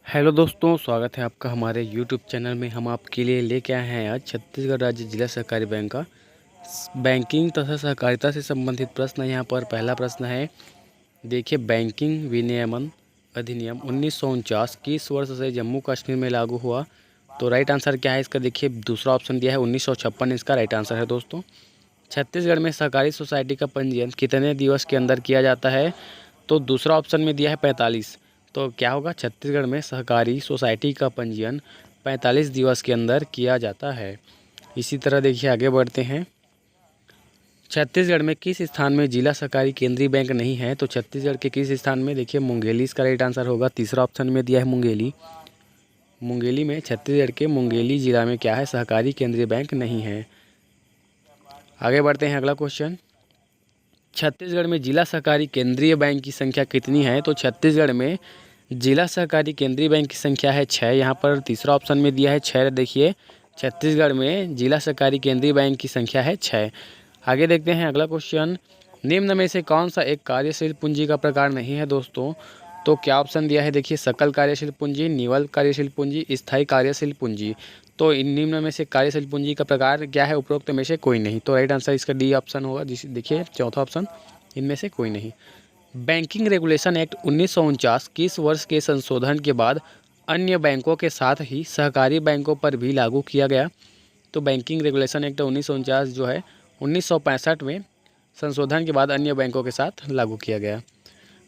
Hello दोस्तों, स्वागत है आपका हमारे यूट्यूब चैनल में। हम आपके लिए लेके आए हैं आज छत्तीसगढ़ राज्य जिला सहकारी बैंक का बैंकिंग तथा सहकारिता से संबंधित प्रश्न। यहाँ पर पहला प्रश्न है, देखिए, बैंकिंग विनियमन अधिनियम 1949 किस वर्ष से जम्मू कश्मीर में लागू हुआ? तो राइट आंसर क्या है इसका? देखिए, दूसरा ऑप्शन दिया है 1956 इसका राइट आंसर है दोस्तों। छत्तीसगढ़ में सहकारी सोसाइटी का पंजीयन कितने दिवस के अंदर किया जाता है? तो दूसरा ऑप्शन में दिया है 45। तो क्या होगा? छत्तीसगढ़ में सहकारी सोसाइटी का पंजीयन 45 दिवस के अंदर किया जाता है। इसी तरह देखिए, आगे बढ़ते हैं। छत्तीसगढ़ में किस स्थान में जिला सहकारी केंद्रीय बैंक नहीं है? तो छत्तीसगढ़ के किस स्थान में? देखिए, मुंगेली इसका राइट आंसर होगा। तीसरा ऑप्शन में दिया है मुंगेली। मुंगेली में, छत्तीसगढ़ के मुंगेली जिला में क्या है? सहकारी केंद्रीय बैंक नहीं है। आगे बढ़ते हैं, अगला क्वेश्चन। छत्तीसगढ़ में जिला सहकारी केंद्रीय बैंक की संख्या कितनी है? तो छत्तीसगढ़ में जिला सहकारी केंद्रीय बैंक की संख्या है 6। यहाँ पर तीसरा ऑप्शन में दिया है 6। देखिए, छत्तीसगढ़ में जिला सहकारी केंद्रीय बैंक की संख्या है 6। आगे देखते हैं अगला क्वेश्चन। निम्न में से कौन सा एक कार्यशील पूंजी का प्रकार नहीं है दोस्तों? तो क्या ऑप्शन दिया है? देखिए, सकल कार्यशील पूंजी, निवल कार्यशील पूंजी, स्थायी कार्यशील पूंजी। तो इन निम्न में से कार्यशील पूंजी का प्रकार क्या है? उपरोक्त में से कोई नहीं। तो राइट आंसर इसका डी ऑप्शन होगा। देखिए, चौथा ऑप्शन, इनमें से कोई नहीं। बैंकिंग रेगुलेशन एक्ट 1949 किस वर्ष के संशोधन के बाद अन्य बैंकों के साथ ही सहकारी बैंकों पर भी लागू किया गया? तो बैंकिंग रेगुलेशन एक्ट 1949 जो है 1965 में संशोधन के बाद अन्य बैंकों के साथ लागू किया गया।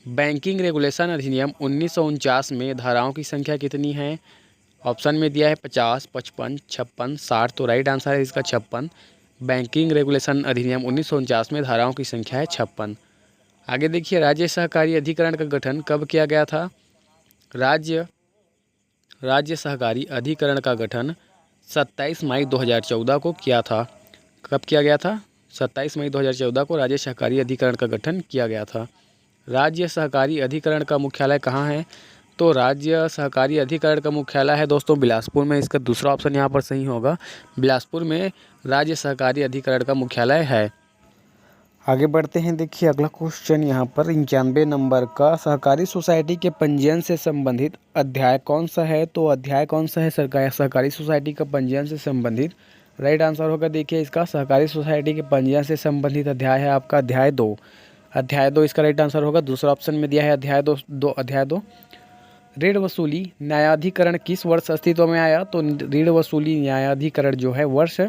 बैंकिंग रेगुलेशन अधिनियम 1949 में धाराओं की संख्या कितनी है? ऑप्शन में दिया है 50, 55, 56, 60। तो राइट आंसर है इसका 56। बैंकिंग रेगुलेशन अधिनियम 1949 में धाराओं की संख्या है 56। आगे देखिए, राज्य सहकारी अधिकरण का गठन कब किया गया था? राज्य सहकारी अधिकरण का गठन 27 मई 2014 को किया था। कब किया गया था? 27 मई 2014 को राज्य सहकारी अधिकरण का गठन किया गया था। राज्य सहकारी अधिकरण का मुख्यालय कहाँ है? तो राज्य सहकारी अधिकरण का मुख्यालय है दोस्तों बिलासपुर में। इसका दूसरा ऑप्शन यहाँ पर सही होगा। बिलासपुर में राज्य सहकारी अधिकरण का मुख्यालय है। आगे बढ़ते हैं। देखिए, अगला क्वेश्चन यहाँ पर 91 नंबर का, सहकारी सोसाइटी के पंजीयन से संबंधित अध्याय कौन सा है? तो अध्याय कौन सा है सहकारी सोसाइटी का पंजीयन से संबंधित? राइट आंसर होगा, देखिए, इसका सहकारी सोसाइटी के पंजीयन से संबंधित अध्याय है आपका अध्याय 2। अध्याय 2 इसका राइट आंसर होगा। दूसरा ऑप्शन में दिया है अध्याय 2। ऋण वसूली न्यायाधिकरण किस वर्ष अस्तित्व में आया? तो ऋण वसूली न्यायाधिकरण जो है वर्ष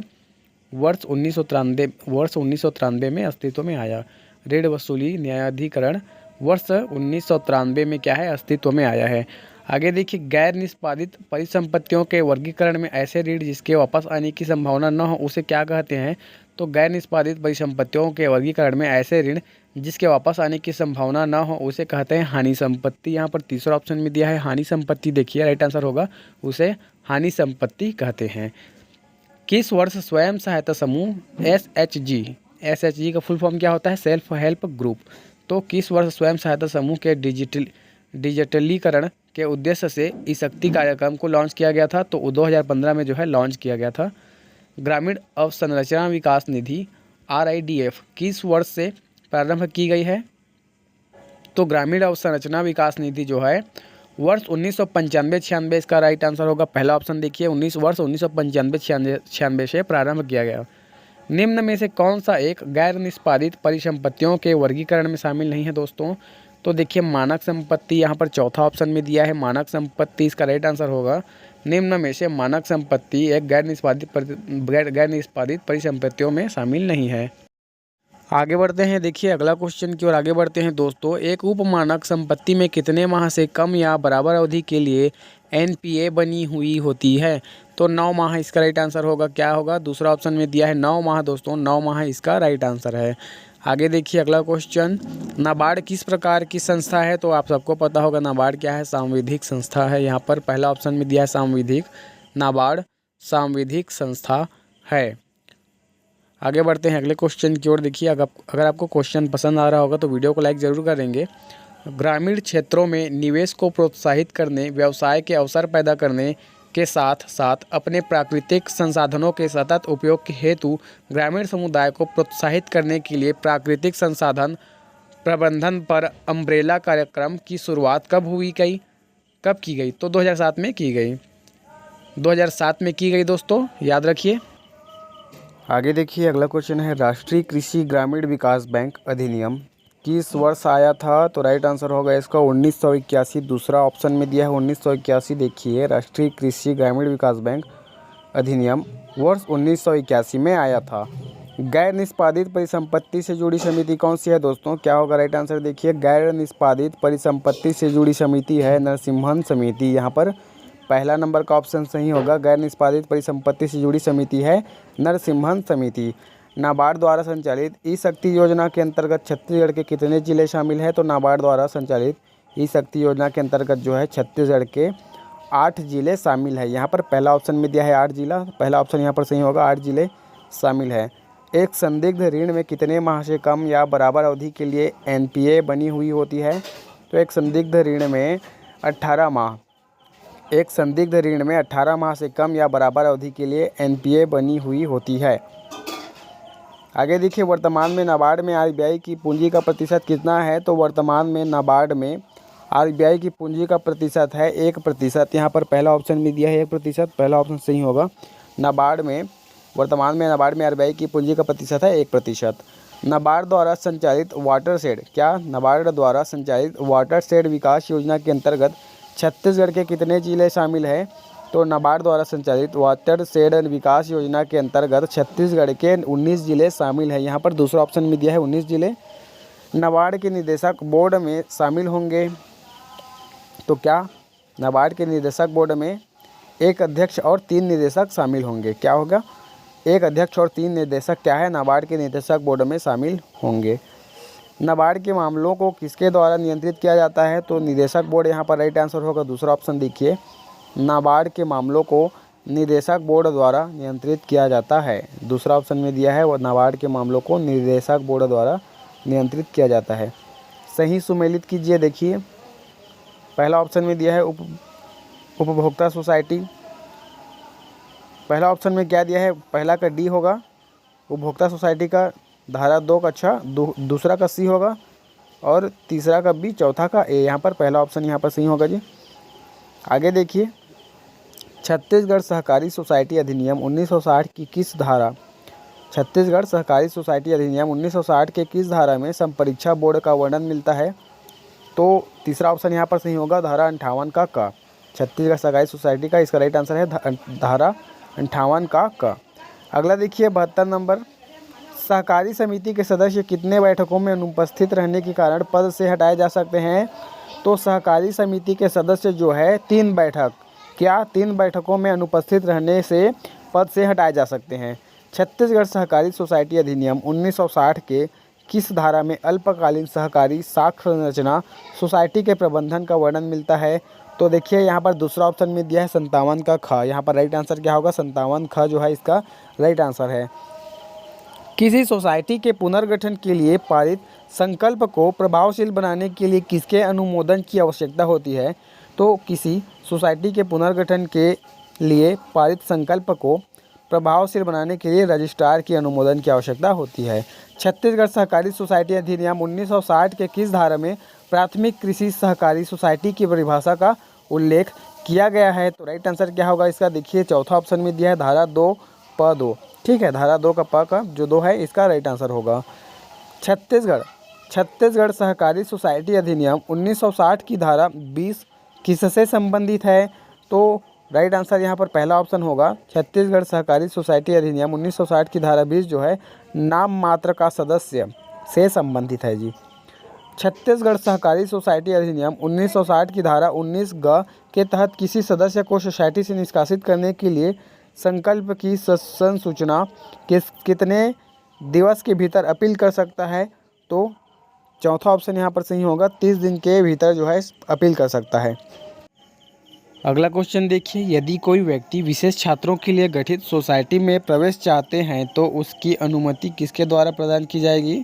1993 में अस्तित्व में आया। ऋण वसूली न्यायाधिकरण वर्ष 1993 में क्या है? अस्तित्व में आया है। आगे देखिए, गैर निष्पादित परिसंपत्तियों के वर्गीकरण में ऐसे ऋण जिसके वापस आने की संभावना न हो उसे क्या कहते हैं? तो गैर निष्पादित परिसंपत्तियों के वर्गीकरण में ऐसे ऋण जिसके वापस आने की संभावना न हो उसे कहते हैं हानि संपत्ति। यहाँ पर तीसरा ऑप्शन में दिया है हानि संपत्ति। देखिए, राइट आंसर होगा, उसे हानि संपत्ति कहते हैं। किस वर्ष स्वयं सहायता समूह एसएचजी का फुल फॉर्म क्या होता है? Self help group. तो किस वर्ष स्वयं सहायता समूह के डिजिटलीकरण के उद्देश्य से ई शक्ति कार्यक्रम को लॉन्च किया गया था? तो 2015 में जो है लॉन्च किया गया था। ग्रामीण अवसंरचना विकास निधि RIDF किस वर्ष से प्रारंभ की गई है? तो ग्रामीण अवसंरचना विकास निधि जो है वर्ष 1995-96 इसका राइट आंसर होगा। पहला ऑप्शन देखिए, वर्ष 1995-96 से प्रारंभ किया गया। निम्न में से कौन सा एक गैर निष्पादित परिसंपत्तियों के वर्गीकरण में शामिल नहीं है दोस्तों? तो देखिए, मानक संपत्ति यहाँ पर चौथा ऑप्शन में दिया है। मानक संपत्ति इसका राइट आंसर होगा। निम्न में से मानक संपत्ति एक गैर निष्पादित परिसंपत्तियों में शामिल नहीं है। आगे बढ़ते हैं। देखिए, अगला क्वेश्चन की ओर आगे बढ़ते हैं दोस्तों। एक उपमानक संपत्ति में कितने माह से कम या बराबर अवधि के लिए NPA बनी हुई होती है? तो 9 माह इसका राइट आंसर होगा। क्या होगा? दूसरा ऑप्शन में दिया है 9 माह दोस्तों। 9 माह इसका राइट आंसर है। आगे देखिए, अगला क्वेश्चन, नाबार्ड किस प्रकार की संस्था है? तो आप सबको पता होगा नाबार्ड क्या है? सांविधिक संस्था है। यहाँ पर पहला ऑप्शन में दिया है सांविधिक। नाबार्ड सांविधिक संस्था है। आगे बढ़ते हैं अगले क्वेश्चन की ओर। देखिए, अगर आपको क्वेश्चन पसंद आ रहा होगा तो वीडियो को लाइक ज़रूर करेंगे। ग्रामीण क्षेत्रों में निवेश को प्रोत्साहित करने, व्यवसाय के अवसर पैदा करने के साथ साथ अपने प्राकृतिक संसाधनों के सतत उपयोग के हेतु ग्रामीण समुदाय को प्रोत्साहित करने के लिए प्राकृतिक संसाधन प्रबंधन पर अम्ब्रेला कार्यक्रम की शुरुआत कब हुई गई? कब की गई? तो 2007 में की गई, 2007 में की गई दोस्तों, याद रखिए। आगे देखिए अगला क्वेश्चन है, राष्ट्रीय कृषि ग्रामीण विकास बैंक अधिनियम किस वर्ष आया था? तो राइट आंसर होगा इसका 1981। दूसरा ऑप्शन में दिया है 1981। देखिए राष्ट्रीय कृषि ग्रामीण विकास बैंक अधिनियम वर्ष 1981 में आया था। गैर निष्पादित परिसंपत्ति से जुड़ी समिति कौन सी है दोस्तों? क्या होगा राइट आंसर? देखिए गैर निष्पादित परिसंपत्ति से जुड़ी समिति है नरसिम्हन समिति। यहाँ पर पहला नंबर का ऑप्शन सही होगा। गैर निष्पादित परिसंपत्ति से जुड़ी समिति है नरसिम्हन समिति। नाबार्ड द्वारा संचालित ई शक्ति योजना के अंतर्गत छत्तीसगढ़ के कितने जिले शामिल हैं? तो नाबार्ड द्वारा संचालित ई शक्ति योजना के अंतर्गत जो है छत्तीसगढ़ के 8 जिले शामिल है। यहाँ पर पहला ऑप्शन में दिया है 8 जिला, पहला ऑप्शन यहाँ पर सही होगा, 8 जिले शामिल है। एक संदिग्ध ऋण में कितने माह से कम या बराबर अवधि के लिए एनपीए बनी हुई होती है? तो एक संदिग्ध ऋण में 18 माह, एक संदिग्ध ऋण में 18 माह से कम या बराबर अवधि के लिए एनपीए बनी हुई होती है। आगे देखिए वर्तमान में नाबार्ड में आरबीआई की पूंजी का प्रतिशत कितना है? तो वर्तमान में नाबार्ड में आरबीआई की पूंजी का प्रतिशत है 1%। यहाँ पर पहला ऑप्शन में दिया है 1%, पहला ऑप्शन सही होगा। नाबार्ड में वर्तमान में नाबार्ड में आरबीआई की पूंजी का प्रतिशत है 1%। नाबार्ड द्वारा संचालित वाटरशेड, क्या नाबार्ड द्वारा संचालित वाटरशेड विकास योजना के अंतर्गत छत्तीसगढ़ के कितने जिले शामिल हैं? तो नाबार्ड द्वारा संचालित वाटरशेड विकास योजना के अंतर्गत छत्तीसगढ़ के 19 जिले शामिल हैं। यहाँ पर दूसरा ऑप्शन में दिया है 19 जिले। नाबार्ड के निदेशक बोर्ड में शामिल होंगे, तो क्या नाबार्ड के निदेशक बोर्ड में एक अध्यक्ष और 3 निदेशक शामिल होंगे? क्या होगा? एक अध्यक्ष और 3 निदेशक क्या है नाबार्ड के निदेशक बोर्ड में शामिल होंगे। नाबार्ड के मामलों को किसके द्वारा नियंत्रित किया जाता है? तो निदेशक बोर्ड यहाँ पर राइट आंसर होगा। दूसरा ऑप्शन देखिए, नाबार्ड के मामलों को निदेशक बोर्ड द्वारा नियंत्रित किया जाता है। दूसरा ऑप्शन में दिया है वो नाबार्ड के मामलों को निदेशक बोर्ड द्वारा नियंत्रित किया जाता है। सही सुमेलित कीजिए। देखिए पहला ऑप्शन में दिया है उपभोक्ता सोसाइटी, पहला ऑप्शन में क्या दिया है? पहला का डी होगा उपभोक्ता सोसाइटी का, धारा 2 का अच्छा, दूसरा का सी होगा और तीसरा का बी, चौथा का ए। यहाँ पर पहला ऑप्शन यहाँ पर सही होगा जी। आगे देखिए छत्तीसगढ़ सहकारी सोसाइटी अधिनियम 1960 की किस धारा, छत्तीसगढ़ सहकारी सोसाइटी अधिनियम 1960 के किस धारा में संपरीक्षा बोर्ड का वर्णन मिलता है? तो तीसरा ऑप्शन यहाँ पर सही होगा, धारा 58 का। छत्तीसगढ़ सहकारी सोसाइटी का इसका राइट आंसर है धारा 58 का। अगला देखिए 72 नंबर, सहकारी समिति के सदस्य कितने बैठकों में अनुपस्थित रहने के कारण पद से हटाए जा सकते हैं? तो सहकारी समिति के सदस्य जो है 3 बैठक, क्या 3 बैठकों में अनुपस्थित रहने से पद से हटाए जा सकते हैं। छत्तीसगढ़ सहकारी सोसाइटी अधिनियम 1960 के किस धारा में अल्पकालीन सहकारी साख संरचना सोसाइटी के प्रबंधन का वर्णन मिलता है? तो देखिए यहाँ पर दूसरा ऑप्शन में दिया है 57 का ख। यहाँ पर राइट आंसर क्या होगा? 57 ख जो है इसका राइट आंसर है। किसी सोसाइटी के पुनर्गठन के लिए पारित संकल्प को प्रभावशील बनाने के लिए किसके अनुमोदन की आवश्यकता होती है? तो किसी सोसाइटी के पुनर्गठन के लिए पारित संकल्प को प्रभावशील बनाने के लिए रजिस्ट्रार की अनुमोदन की आवश्यकता होती है। छत्तीसगढ़ सहकारी सोसाइटी अधिनियम 1960 के किस धारा में प्राथमिक कृषि सहकारी सोसाइटी की परिभाषा का उल्लेख किया गया है? तो राइट आंसर क्या होगा इसका? देखिए चौथा ऑप्शन में दिया है धारा 2 प 2, ठीक है, धारा 2 का प का जो 2 है इसका राइट आंसर होगा। छत्तीसगढ़ सहकारी सोसाइटी अधिनियम 1960 की धारा 20 किससे संबंधित है? तो राइट आंसर यहाँ पर पहला ऑप्शन होगा, छत्तीसगढ़ सहकारी सोसाइटी अधिनियम 1960 की धारा 20 जो है नाम मात्र का सदस्य से संबंधित है जी। छत्तीसगढ़ सहकारी सोसाइटी अधिनियम 1960 की धारा 19 ग के तहत किसी सदस्य को सोसाइटी से निष्कासित करने के लिए संकल्प की संसूचना कितने दिवस के भीतर अपील कर सकता है? तो चौथा ऑप्शन यहाँ पर सही होगा, 30 दिन के भीतर जो है अपील कर सकता है। अगला क्वेश्चन देखिए, यदि कोई व्यक्ति विशेष छात्रों के लिए गठित सोसाइटी में प्रवेश चाहते हैं तो उसकी अनुमति किसके द्वारा प्रदान की जाएगी?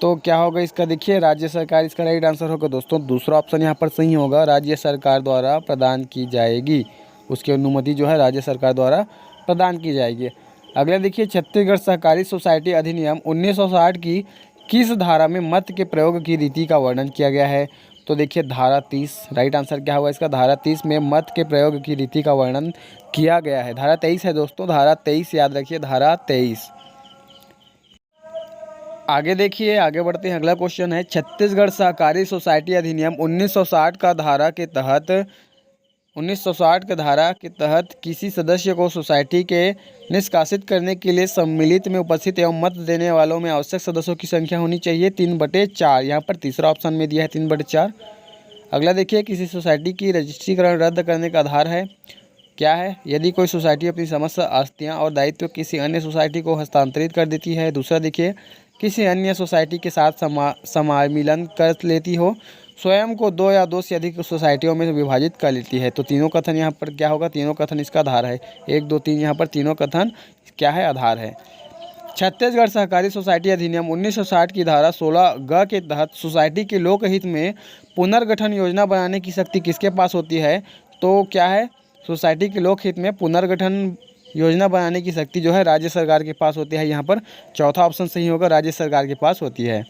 तो क्या होगा इसका? देखिए राज्य सरकार इसका राइट आंसर होगा दोस्तों। दूसरा ऑप्शन यहाँ पर सही होगा, राज्य सरकार द्वारा प्रदान की जाएगी, उसकी अनुमति जो है राज्य सरकार द्वारा प्रदान की जाएगी। अगला देखिए, छत्तीसगढ़ सहकारी सोसाइटी अधिनियम 1960 की किस धारा में मत के प्रयोग की रीति का वर्णन किया गया है? तो देखिए धारा 30, राइट आंसर क्या होगा इसका? धारा 30 में मत के प्रयोग की रीति का वर्णन किया गया है। धारा 23 है दोस्तों, धारा 23 याद रखिए, धारा 23। आगे देखिए, आगे बढ़ते हैं। अगला क्वेश्चन है, छत्तीसगढ़ सहकारी सोसाइटी अधिनियम 1960 का धारा के तहत 1960 के धारा के तहत किसी सदस्य को सोसाइटी के निष्कासित करने के लिए सम्मिलित में उपस्थित एवं मत देने वालों में आवश्यक सदस्यों की संख्या होनी चाहिए 3/4। यहाँ पर तीसरा ऑप्शन में दिया है 3/4। अगला देखिए, किसी सोसाइटी की रजिस्ट्रीकरण रद्द करने का आधार है, क्या है? यदि कोई सोसाइटी अपनी समस्त आस्तियाँ और दायित्व किसी अन्य सोसाइटी को हस्तांतरित कर देती है। दूसरा देखिए, किसी अन्य सोसाइटी के साथ समामिलन कर लेती हो, स्वयं को 2 या 2 से अधिक सोसाइटियों में विभाजित कर लेती है। तो तीनों कथन यहाँ पर क्या होगा? तीनों कथन इसका आधार है। 1, 2, 3 यहाँ पर तीनों कथन क्या है? आधार है। छत्तीसगढ़ सहकारी सोसाइटी अधिनियम 1960 की धारा 16 ग के तहत सोसाइटी के लोकहित में पुनर्गठन योजना बनाने की शक्ति किसके पास होती है? तो क्या है? सोसाइटी के लोकहित में पुनर्गठन योजना बनाने की शक्ति जो है राज्य सरकार के पास होती है। यहाँ पर चौथा ऑप्शन सही होगा, राज्य सरकार के पास होती है।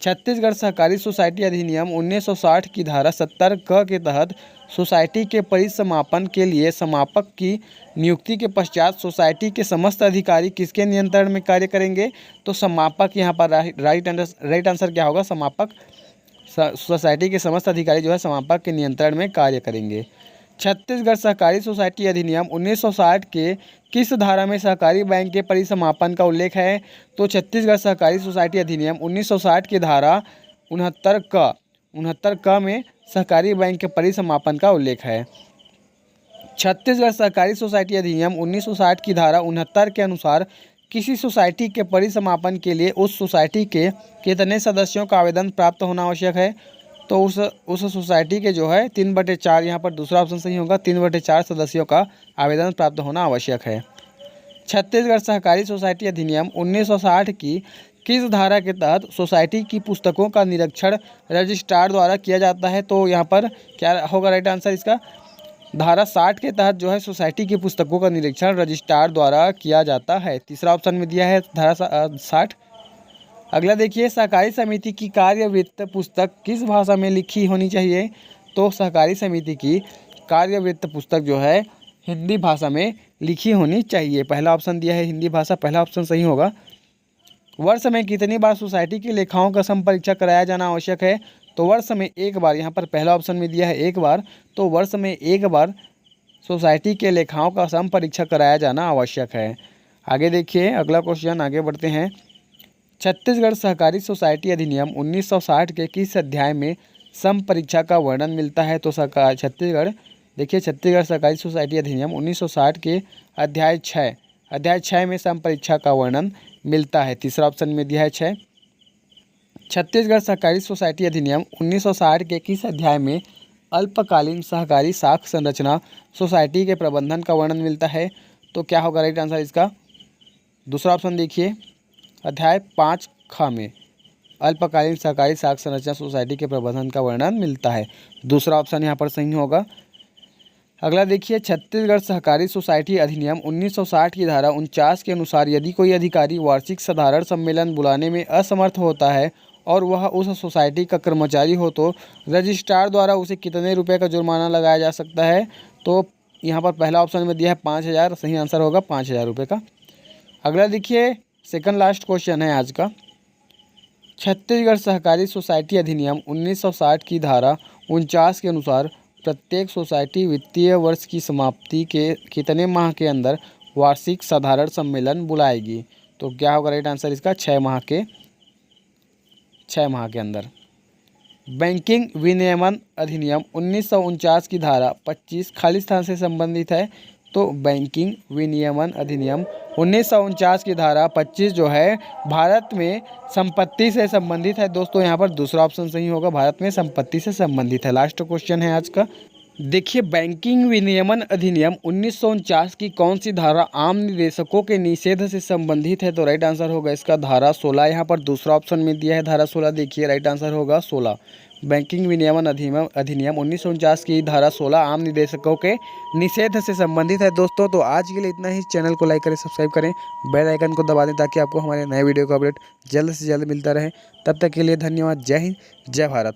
छत्तीसगढ़ सहकारी सोसाइटी अधिनियम 1960 की धारा 70 क के तहत सोसाइटी के परिसमापन के लिए समापक की नियुक्ति के पश्चात सोसाइटी के समस्त अधिकारी किसके नियंत्रण में कार्य करेंगे? तो समापक यहाँ पर राइट आंसर क्या होगा? समापक। सोसाइटी के समस्त अधिकारी जो है समापक के नियंत्रण में कार्य करेंगे। छत्तीसगढ़ सहकारी सोसाइटी अधिनियम 1960 के किस धारा में सहकारी बैंक के परिसमापन का उल्लेख है? तो छत्तीसगढ़ सहकारी सोसाइटी अधिनियम 1960 की धारा 69 क में सहकारी बैंक के परिसमापन का उल्लेख है। छत्तीसगढ़ सहकारी सोसाइटी अधिनियम 1960 की धारा 69 के अनुसार किसी सोसाइटी के परिसमापन के लिए उस सोसाइटी के कितने सदस्यों का आवेदन प्राप्त होना आवश्यक है? तो उस सोसाइटी के जो है 3/4, यहाँ पर दूसरा ऑप्शन सही होगा, 3/4 सदस्यों का आवेदन प्राप्त होना आवश्यक है। छत्तीसगढ़ सहकारी सोसाइटी अधिनियम 1960 की किस धारा के तहत सोसाइटी की पुस्तकों का निरीक्षण रजिस्ट्रार द्वारा किया जाता है? तो यहाँ पर क्या होगा राइट आंसर इसका? धारा 60 के तहत जो है सोसाइटी की पुस्तकों का निरीक्षण रजिस्ट्रार द्वारा किया जाता है। तीसरा ऑप्शन में दिया है धारा 60। अगला देखिए, सहकारी समिति की कार्यवृत्त पुस्तक किस भाषा में लिखी होनी चाहिए? तो सहकारी समिति की कार्यवृत्त पुस्तक जो है हिंदी भाषा में लिखी होनी चाहिए। पहला ऑप्शन दिया है हिंदी भाषा, पहला ऑप्शन सही होगा। वर्ष में कितनी बार सोसाइटी की लेखाओं का संपरीक्षा कराया जाना आवश्यक है? तो वर्ष में 1 बार, यहाँ पर पहला ऑप्शन में दिया है 1 बार, तो वर्ष में 1 बार सोसाइटी के लेखाओं का संपरीक्षा कराया जाना आवश्यक है। आगे देखिए, अगला क्वेश्चन, आगे बढ़ते हैं। छत्तीसगढ़ सहकारी सोसाइटी अधिनियम 1960 के किस अध्याय में संपरीक्षा का वर्णन मिलता है? तो छत्तीसगढ़ सहकारी सोसाइटी अधिनियम 1960 के अध्याय 6 में संपरीक्षा का वर्णन मिलता है। तीसरा ऑप्शन में दिया है 6। छत्तीसगढ़ सहकारी सोसाइटी अधिनियम 1960 के किस अध्याय में अल्पकालीन सहकारी साख संरचना सोसाइटी के प्रबंधन का वर्णन मिलता है? तो क्या होगा राइट आंसर इसका? दूसरा ऑप्शन देखिए, अध्याय 5 ख में अल्पकालीन सहकारी साख संरचना सोसाइटी के प्रबंधन का वर्णन मिलता है। दूसरा ऑप्शन यहाँ पर सही होगा। अगला देखिए, छत्तीसगढ़ सहकारी सोसाइटी अधिनियम 1960 की धारा 49 के अनुसार यदि कोई अधिकारी वार्षिक साधारण सम्मेलन बुलाने में असमर्थ होता है और वह उस सोसाइटी का कर्मचारी हो तो रजिस्ट्रार द्वारा उसे कितने रुपये का जुर्माना लगाया जा सकता है? तो यहाँ पर पहला ऑप्शन में दिया है 5000, सही आंसर होगा 5000 रुपये का। अगला देखिए, सेकंड लास्ट क्वेश्चन है आज का। छत्तीसगढ़ सहकारी सोसाइटी अधिनियम 1960 की धारा 49 के अनुसार प्रत्येक सोसाइटी वित्तीय वर्ष की समाप्ति के कितने माह के अंदर वार्षिक साधारण सम्मेलन बुलाएगी? तो क्या होगा राइट आंसर इसका? 6 माह के अंदर। बैंकिंग विनियमन अधिनियम 1949 की धारा 25 खाली स्थान से संबंधित है। तो बैंकिंग विनियमन अधिनियम 1949 की धारा 25 जो है भारत में संपत्ति से संबंधित है। दोस्तों यहाँ पर दूसरा ऑप्शन सही होगा, भारत में संपत्ति से संबंधित है। लास्ट क्वेश्चन है आज का। देखिए, बैंकिंग विनियमन अधिनियम 1949 की कौन सी धारा आम निवेशकों के निषेध से संबंधित है? तो राइट आंसर होगा इसका धारा 16। यहाँ पर दूसरा ऑप्शन में दिया है धारा 16, देखिए राइट आंसर होगा 16। बैंकिंग विनियमन अधिनियम 1949 की धारा 16 आम निवेशकों के निषेध से संबंधित है। दोस्तों तो आज के लिए इतना ही। चैनल को लाइक करें, सब्सक्राइब करें, बेल आइकन को दबा दें ताकि आपको हमारे नए वीडियो का अपडेट जल्द से जल्द मिलता रहे। तब तक के लिए धन्यवाद। जय हिंद, जय भारत।